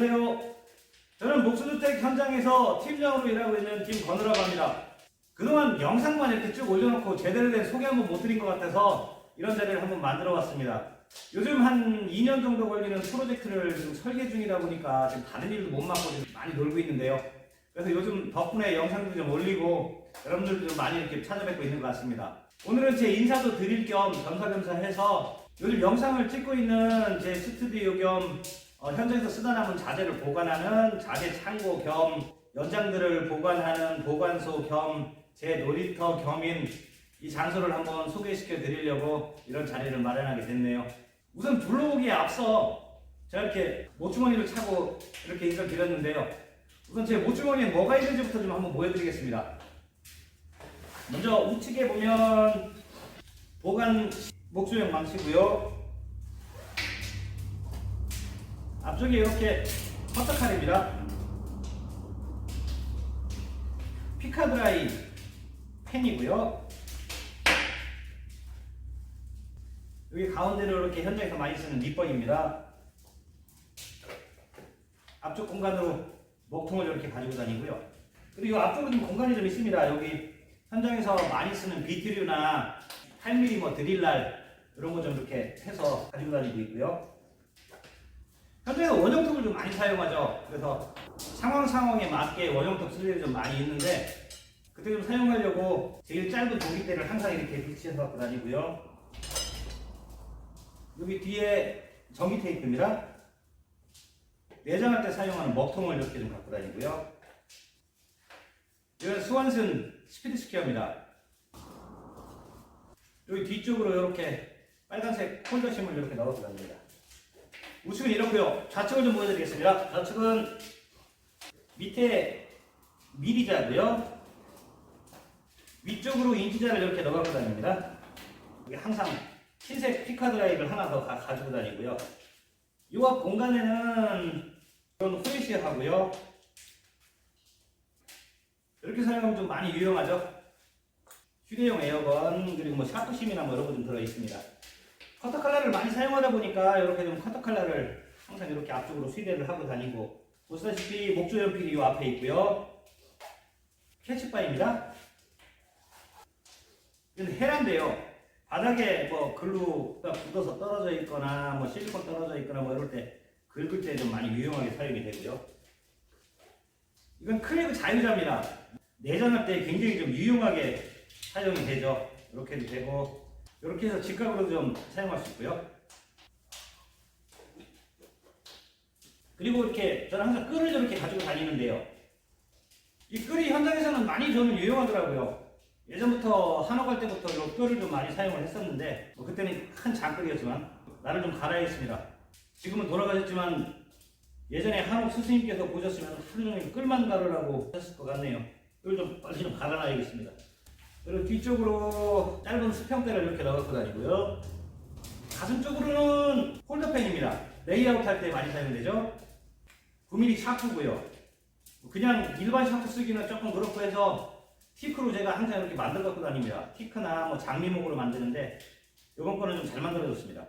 안녕하세요. 저는 목수주택 현장에서 팀장으로 일하고 있는 김건우라고 합니다. 그동안 영상만 이렇게 쭉 올려놓고 제대로 된 소개 한번 못 드린 것 같아서 이런 자리를 한번 만들어 봤습니다. 요즘 한 2년 정도 걸리는 프로젝트를 지금 설계 중이다 보니까 지금 다른 일도 못 맡고 좀 많이 놀고 있는데요. 그래서 요즘 덕분에 영상도 좀 올리고 여러분들도 좀 많이 이렇게 찾아뵙고 있는 것 같습니다. 오늘은 제 인사도 드릴 겸 겸사겸사 해서 요즘 영상을 찍고 있는 제 스튜디오 겸 현장에서 쓰다 남은 자재를 보관하는 자재 창고 겸 연장들을 보관하는 보관소 겸 제 놀이터 겸인 이 장소를 한번 소개시켜 드리려고 이런 자리를 마련하게 됐네요. 우선 둘러보기에 앞서 제가 이렇게 모주머니를 차고 이렇게 인사를 드렸는데요. 우선 제 모주머니에 뭐가 있는지부터 좀 한번 보여드리겠습니다. 먼저 우측에 보면 보관 목수용 망치고요. 앞쪽에 이렇게 커터칼입니다. 피카드라이 펜이고요. 여기 가운데로 이렇게 현장에서 많이 쓰는 밑번입니다. 앞쪽 공간으로 먹통을 이렇게 가지고 다니고요. 그리고 앞쪽으로 좀 공간이 좀 있습니다. 여기 현장에서 많이 쓰는 비트류나 8mm 드릴날 이런 거 좀 이렇게 해서 가지고 다니고 있고요. 현장에서 원형톱을 좀 많이 사용하죠. 그래서 상황에 맞게 원형톱 쓸 일이 좀 많이 있는데 그때 좀 사용하려고 제일 짧은 종이대를 항상 이렇게 비치해서 갖고 다니고요. 여기 뒤에 전기 테이프입니다. 내장할 때 사용하는 먹통을 이렇게 좀 갖고 다니고요. 이건 스완슨 스피드 스퀘어입니다. 여기 뒤쪽으로 이렇게 빨간색 폴더심을 이렇게 넣어서 다닙니다. 우측은 이렇고요. 좌측을 좀 보여드리겠습니다. 좌측은 밑에 미리자고요. 위쪽으로 인치자를 이렇게 넣어갖고 다닙니다. 여기 항상 흰색 피카드라이를 하나 더 가지고 다니고요. 이 앞 공간에는 이런 후레쉬 하고요. 이렇게 사용하면 좀 많이 유용하죠. 휴대용 에어건 그리고 뭐 샤프심이나 뭐 이런 거 좀 들어 있습니다. 커터 칼라를 많이 사용하다 보니까 이렇게 좀 커터 칼라를 항상 이렇게 앞쪽으로 수대를 하고 다니고 보시다시피 목조 연필이 이 앞에 있고요. 캐치바입니다. 이건 헤라인데요. 바닥에 뭐 글루가 굳어서 떨어져 있거나 뭐 실리콘 떨어져 있거나 뭐 이럴 때 긁을 때 좀 많이 유용하게 사용이 되고요. 이건 크레브 자유자입니다. 내장할 때 굉장히 좀 유용하게 사용이 되죠. 이렇게도 되고 이렇게 해서 직각으로 좀 사용할 수 있고요. 그리고 이렇게 저는 항상 끈을 이렇게 가지고 다니는데요. 이 끈이 현장에서는 많이 저는 유용하더라고요. 예전부터 한옥 갈 때부터 이 끈을 좀 많이 사용을 했었는데 그때는 큰 장끌이었지만 나를 좀 갈아했습니다. 지금은 돌아가셨지만 예전에 한옥 스승님께서 보셨으면 하루 종일 끌만 가르라고 하셨을 것 같네요. 끈 좀 빨리 좀 갈아놔야겠습니다. 그리고 뒤쪽으로 짧은 수평대를 이렇게 넣어갖고 다니고요. 가슴 쪽으로는 홀더펜입니다. 레이아웃 할 때 많이 사용되죠. 9mm 샤프고요. 그냥 일반 샤프 쓰기는 조금 그렇고 해서 티크로 제가 항상 이렇게 만들어 갖고 다닙니다. 티크나 뭐 장미목으로 만드는데 이번 거는 좀 잘 만들어졌습니다.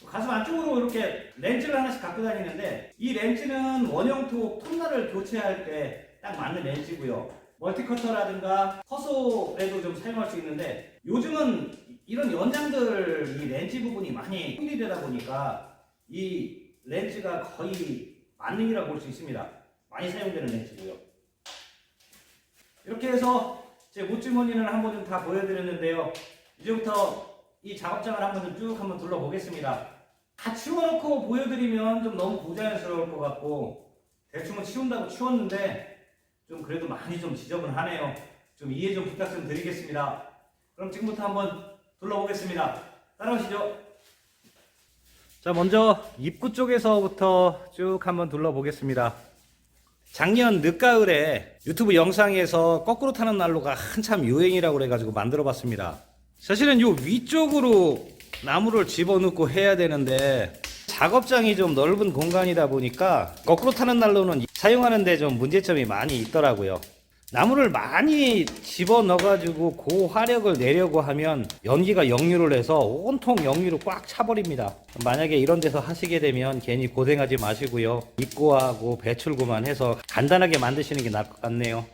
가슴 안쪽으로 이렇게 렌즈를 하나씩 갖고 다니는데 이 렌즈는 원형톱 톱날을 교체할 때 딱 맞는 렌즈고요. 멀티커터라든가 허소에도 좀 사용할 수 있는데 요즘은 이런 연장들 이 렌즈 부분이 많이 손실되다 보니까 이 렌즈가 거의 만능이라고 볼 수 있습니다. 많이 사용되는 렌즈고요. 이렇게 해서 제 모주머니를 한번 좀 다 보여드렸는데요. 이제부터 이 작업장을 한번 둘러보겠습니다. 다 치워놓고 보여드리면 좀 너무 부자연스러울 것 같고 대충은 치운다고 치웠는데 좀 그래도 많이 좀 지저분하네요. 좀 이해 좀 부탁 좀 드리겠습니다. 그럼 지금부터 한번 둘러보겠습니다. 따라오시죠. 자, 먼저 입구 쪽에서부터 쭉 한번 둘러보겠습니다. 작년 늦가을에 유튜브 영상에서 거꾸로 타는 난로가 한참 유행이라고 그래가지고 만들어 봤습니다. 사실은 요 위쪽으로 나무를 집어넣고 해야 되는데 작업장이 좀 넓은 공간이다 보니까 거꾸로 타는 난로는 사용하는데 좀 문제점이 많이 있더라고요. 나무를 많이 집어넣어가지고 고화력을 내려고 하면 연기가 역류를 해서 온통 역류로 꽉 차버립니다. 만약에 이런 데서 하시게 되면 괜히 고생하지 마시고요. 입구하고 배출구만 해서 간단하게 만드시는 게 나을 것 같네요.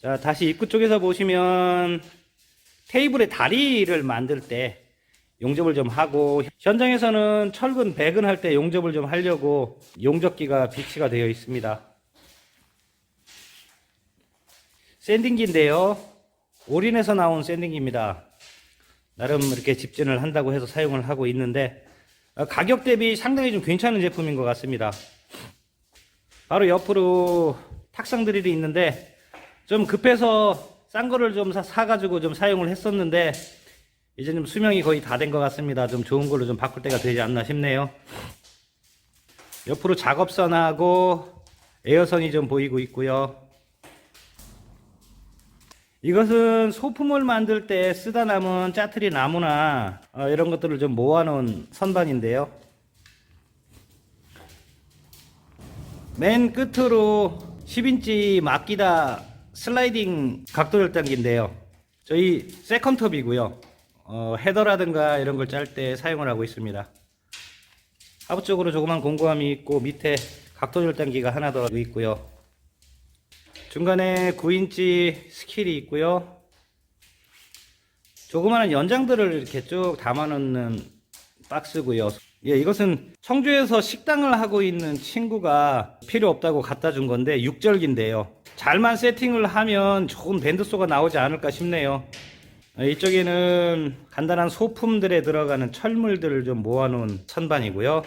자, 다시 입구 쪽에서 보시면 테이블의 다리를 만들 때 용접을 좀 하고, 현장에서는 철근 배근할 때 용접을 좀 하려고 용접기가 비치가 되어 있습니다. 샌딩기인데요, 올인에서 나온 샌딩기입니다. 나름 이렇게 집진을 한다고 해서 사용을 하고 있는데 가격 대비 상당히 좀 괜찮은 제품인 것 같습니다. 바로 옆으로 탁상 드릴이 있는데 좀 급해서 싼 거를 좀 사가지고 좀 사용을 했었는데 이제 좀 수명이 거의 다 된 것 같습니다. 좀 좋은 걸로 좀 바꿀 때가 되지 않나 싶네요. 옆으로 작업선하고 에어선이 좀 보이고 있고요. 이것은 소품을 만들 때 쓰다 남은 짜투리 나무나 이런 것들을 좀 모아놓은 선반인데요. 맨 끝으로 10인치 막기다 슬라이딩 각도 절단기인데요. 저희 세컨톱이고요. 헤더라든가 이런 걸 짤 때 사용을 하고 있습니다. 하부 쪽으로 조그만 공구함이 있고 밑에 각도 절단기가 하나 더 있고요. 중간에 9인치 스킬이 있고요. 조그마한 연장들을 이렇게 쭉 담아 놓는 박스고요. 예, 이것은 청주에서 식당을 하고 있는 친구가 필요 없다고 갖다 준 건데, 육절기인데요. 잘만 세팅을 하면 좋은 밴드소가 나오지 않을까 싶네요. 이쪽에는 간단한 소품들에 들어가는 철물들을 좀 모아놓은 선반이고요.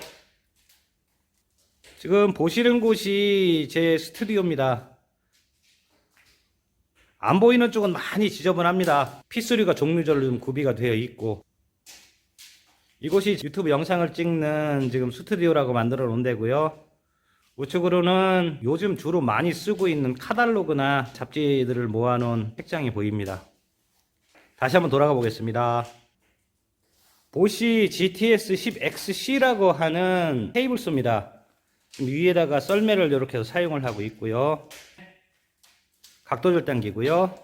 지금 보시는 곳이 제 스튜디오입니다. 안 보이는 쪽은 많이 지저분합니다. 피스류가 종류별로 좀 구비가 되어 있고, 이곳이 유튜브 영상을 찍는 지금 스튜디오라고 만들어 놓은 데고요. 우측으로는 요즘 주로 많이 쓰고 있는 카탈로그나 잡지들을 모아놓은 책장이 보입니다. 다시 한번 돌아가 보겠습니다. 보시 GTS 10XC라고 하는 테이블소입니다. 위에다가 썰매를 이렇게 해서 사용을 하고 있고요. 각도 절단기고요.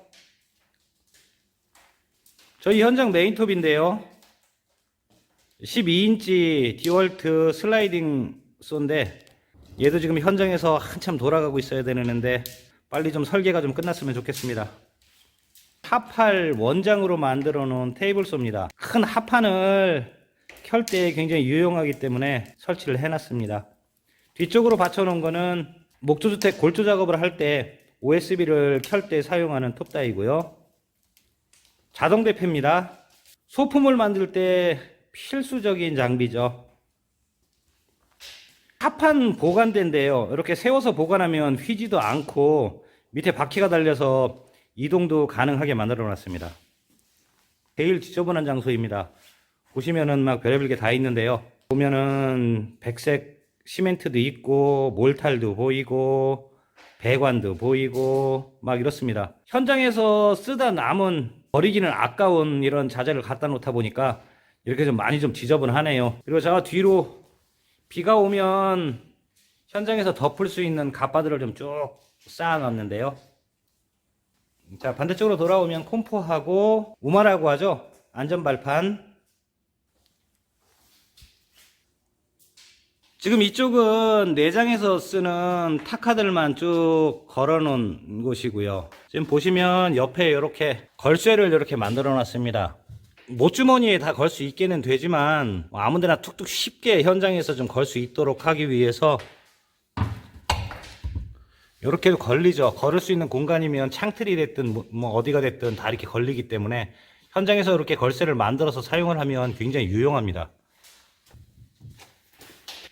저희 현장 메인톱인데요. 12인치 디월트 슬라이딩 쏘인데 얘도 지금 현장에서 한참 돌아가고 있어야 되는데 빨리 좀 설계가 좀 끝났으면 좋겠습니다. 합판 원장으로 만들어 놓은 테이블 쏘입니다. 큰 합판을 켤 때 굉장히 유용하기 때문에 설치를 해 놨습니다. 뒤쪽으로 받쳐 놓은 거는 목조주택 골조 작업을 할 때 OSB를 켤 때 사용하는 톱다이고요. 자동 대패입니다. 소품을 만들 때 필수적인 장비죠. 합판 보관대인데요. 이렇게 세워서 보관하면 휘지도 않고 밑에 바퀴가 달려서 이동도 가능하게 만들어 놨습니다. 제일 지저분한 장소입니다. 보시면은 막 별의별 게 다 있는데요. 보면은 백색 시멘트도 있고 몰탈도 보이고 배관도 보이고 막 이렇습니다. 현장에서 쓰다 남은 버리기는 아까운 이런 자재를 갖다 놓다 보니까 이렇게 좀 많이 좀 지저분하네요. 그리고 제가 뒤로 비가 오면 현장에서 덮을 수 있는 갓바들을 좀 쭉 쌓아 놨는데요. 자, 반대쪽으로 돌아오면 콤포하고 우마라고 하죠. 안전발판. 지금 이쪽은 내장에서 쓰는 타카들만 쭉 걸어 놓은 곳이고요. 지금 보시면 옆에 이렇게 걸쇠를 이렇게 만들어 놨습니다. 못주머니에 다 걸 수 있게는 되지만 아무데나 툭툭 쉽게 현장에서 좀 걸 수 있도록 하기 위해서 이렇게도 걸리죠. 걸을 수 있는 공간이면 창틀이 됐든 뭐 어디가 됐든 다 이렇게 걸리기 때문에 현장에서 이렇게 걸쇠를 만들어서 사용을 하면 굉장히 유용합니다.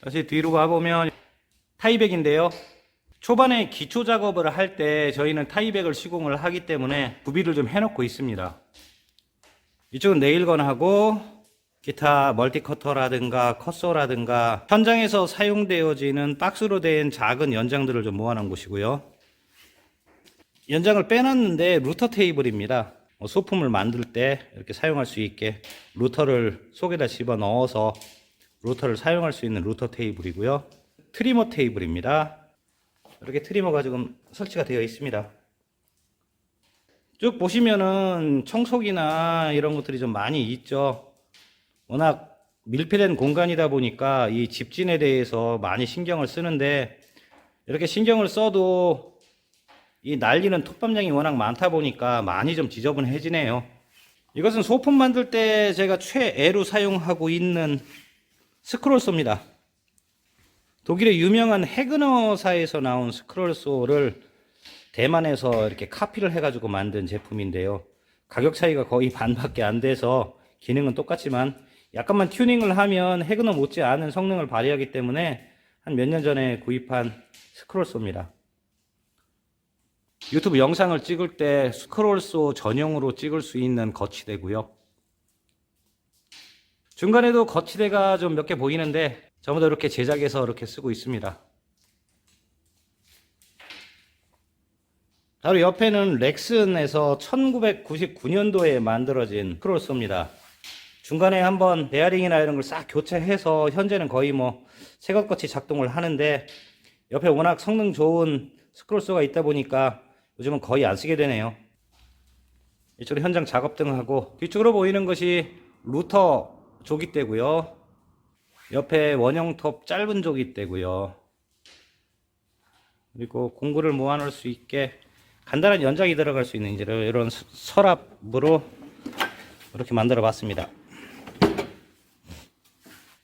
다시 뒤로 가보면 타이백인데요. 초반에 기초 작업을 할 때 저희는 타이백을 시공을 하기 때문에 구비를 좀 해놓고 있습니다. 이쪽은 네일건하고 기타 멀티커터라든가 컷소라든가 현장에서 사용되어지는 박스로 된 작은 연장들을 좀 모아놓은 곳이고요. 연장을 빼놨는데 루터 테이블입니다. 소품을 만들 때 이렇게 사용할 수 있게 루터를 속에다 집어 넣어서 루터를 사용할 수 있는 루터 테이블이고요. 트리머 테이블입니다. 이렇게 트리머가 지금 설치가 되어 있습니다. 쭉 보시면은 청소기나 이런 것들이 좀 많이 있죠. 워낙 밀폐된 공간이다 보니까 이 집진에 대해서 많이 신경을 쓰는데, 이렇게 신경을 써도 이 날리는 톱밥량이 워낙 많다 보니까 많이 좀 지저분해지네요. 이것은 소품 만들 때 제가 최애로 사용하고 있는 스크롤소입니다. 독일의 유명한 해그너사에서 나온 스크롤소를 대만에서 이렇게 카피를 해가지고 만든 제품인데요. 가격 차이가 거의 반밖에 안 돼서 기능은 똑같지만 약간만 튜닝을 하면 해그너 못지 않은 성능을 발휘하기 때문에 한 몇 년 전에 구입한 스크롤소입니다. 유튜브 영상을 찍을 때 스크롤소 전용으로 찍을 수 있는 거치대고요. 중간에도 거치대가 좀 몇 개 보이는데 전부 다 이렇게 제작해서 이렇게 쓰고 있습니다. 바로 옆에는 렉슨에서 1999년도에 만들어진 스크롤소입니다. 중간에 한번 베어링이나 이런 걸 싹 교체해서 현재는 거의 뭐 새것같이 작동을 하는데, 옆에 워낙 성능 좋은 스크롤소가 있다 보니까 요즘은 거의 안 쓰게 되네요. 이쪽으로 현장 작업 등 하고, 뒤쪽으로 보이는 것이 루터 조깃대고요. 옆에 원형톱 짧은 조깃대고요. 그리고 공구를 모아놓을 수 있게 간단한 연장이 들어갈 수 있는 이런 서랍으로 이렇게 만들어 봤습니다.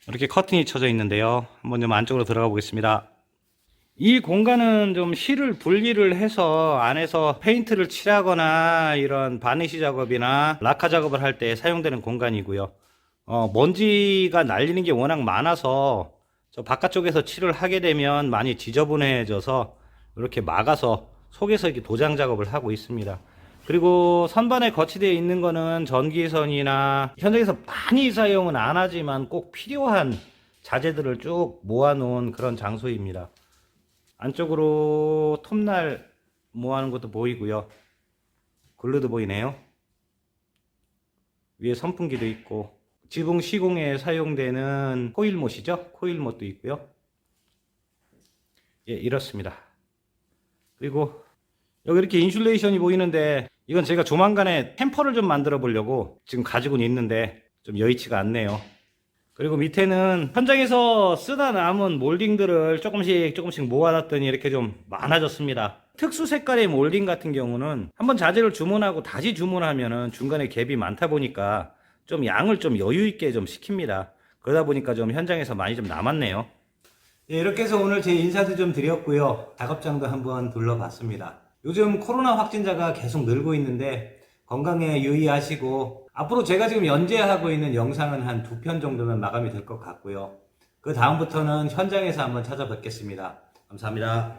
이렇게 커튼이 쳐져 있는데요. 한번 좀 안쪽으로 들어가 보겠습니다. 이 공간은 좀 실을 분리를 해서 안에서 페인트를 칠하거나 이런 바니쉬 작업이나 라카 작업을 할 때 사용되는 공간이고요. 먼지가 날리는 게 워낙 많아서 저 바깥쪽에서 칠을 하게 되면 많이 지저분해져서 이렇게 막아서 속에서 이렇게 도장 작업을 하고 있습니다. 그리고 선반에 거치되어 있는 거는 전기선이나 현장에서 많이 사용은 안 하지만 꼭 필요한 자재들을 쭉 모아 놓은 그런 장소입니다. 안쪽으로 톱날 모아놓은 것도 보이고요. 글루도 보이네요. 위에 선풍기도 있고, 지붕 시공에 사용되는 코일못이죠. 코일못도 있고요. 예, 이렇습니다. 그리고 여기 이렇게 인슐레이션이 보이는데, 이건 제가 조만간에 템퍼를 좀 만들어 보려고 지금 가지고는 있는데 좀 여의치가 않네요. 그리고 밑에는 현장에서 쓰다 남은 몰딩들을 조금씩 모아놨더니 이렇게 좀 많아졌습니다. 특수 색깔의 몰딩 같은 경우는 한번 자재를 주문하고 다시 주문하면은 중간에 갭이 많다 보니까 좀 양을 좀 여유 있게 좀 시킵니다. 그러다 보니까 좀 현장에서 많이 좀 남았네요. 예, 이렇게 해서 오늘 제 인사도 좀 드렸고요. 작업장도 한번 둘러봤습니다. 요즘 코로나 확진자가 계속 늘고 있는데 건강에 유의하시고, 앞으로 제가 지금 연재하고 있는 영상은 한 2편 정도면 마감이 될 것 같고요. 그 다음부터는 현장에서 한번 찾아뵙겠습니다. 감사합니다.